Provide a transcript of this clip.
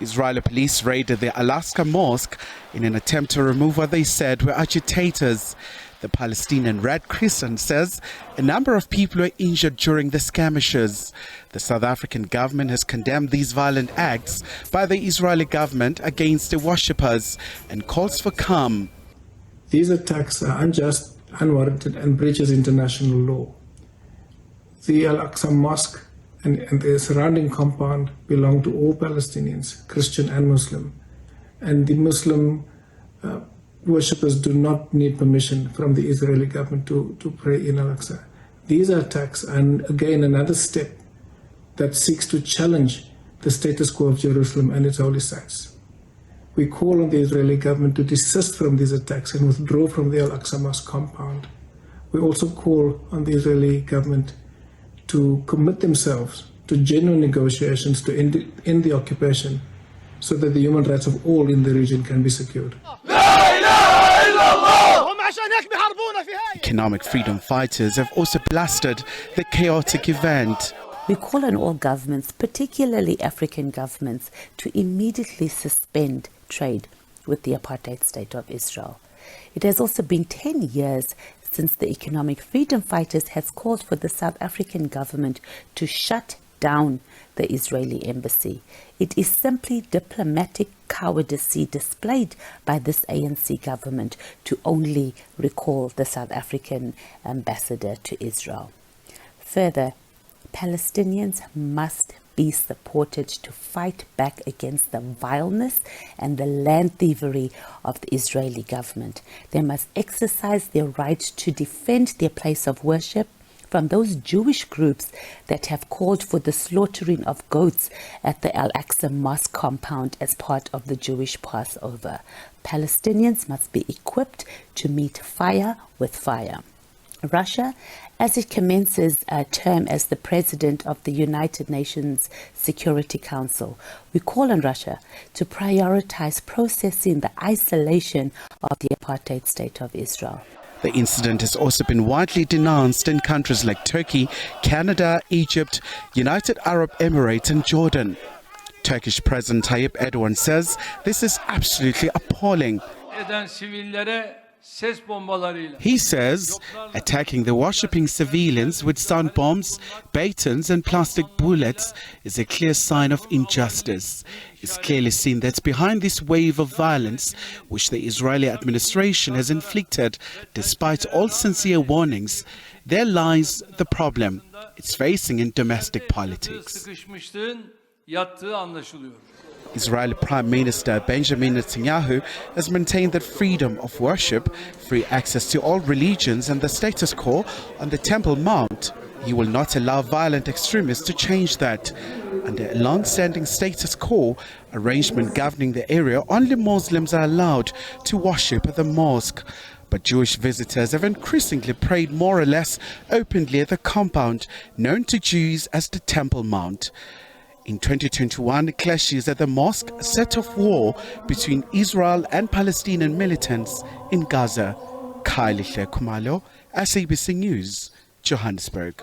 Israeli police raided the Al-Aqsa Mosque in an attempt to remove what they said were agitators. The Palestinian Red Crescent says a number of people were injured during the skirmishes. The South African government has condemned these violent acts by the Israeli government against the worshippers and calls for calm. These attacks are unjust, unwarranted and breaches international law. The Al-Aqsa Mosque and the surrounding compound belong to all Palestinians, Christian and Muslim. And the Muslim worshippers do not need permission from the Israeli government to pray in Al-Aqsa. These attacks are again another step that seeks to challenge the status quo of Jerusalem and its holy sites. We call on the Israeli government to desist from these attacks and withdraw from the Al-Aqsa Mosque compound. We also call on the Israeli government to commit themselves to genuine negotiations to end the occupation so that the human rights of all in the region can be secured. Economic freedom fighters have also blasted the chaotic event. We call on all governments, particularly African governments, to immediately suspend trade with the apartheid state of Israel. It has also been 10 years since the economic freedom fighters has called for the South African government to shut down the Israeli embassy. It is simply diplomatic cowardice displayed by this ANC government to only recall the South African ambassador to Israel. Further, Palestinians must be supported to fight back against the vileness and the land thievery of the Israeli government. They must exercise their right to defend their place of worship from those Jewish groups that have called for the slaughtering of goats at the Al-Aqsa Mosque compound as part of the Jewish Passover. Palestinians must be equipped to meet fire with fire. Russia, as it commences a term as the president of the United Nations Security Council, we call on Russia to prioritize processing the isolation of the apartheid state of Israel. The incident has also been widely denounced in countries like Turkey, Canada, Egypt, United Arab Emirates and Jordan. Turkish President Tayyip Erdogan says this is absolutely appalling. He says attacking the worshipping civilians with sound bombs, batons and plastic bullets is a clear sign of injustice. It's clearly seen that behind this wave of violence, which the Israeli administration has inflicted, despite all sincere warnings, there lies the problem it's facing in domestic politics. Israeli Prime Minister Benjamin Netanyahu has maintained that freedom of worship, free access to all religions and the status quo on the Temple Mount. He will not allow violent extremists to change that. Under a long-standing status quo arrangement governing the area, only Muslims are allowed to worship at the mosque. But Jewish visitors have increasingly prayed more or less openly at the compound known to Jews as the Temple Mount. In 2021, clashes at the mosque set off war between Israel and Palestinian militants in Gaza. Khumalo, SABC News, Johannesburg.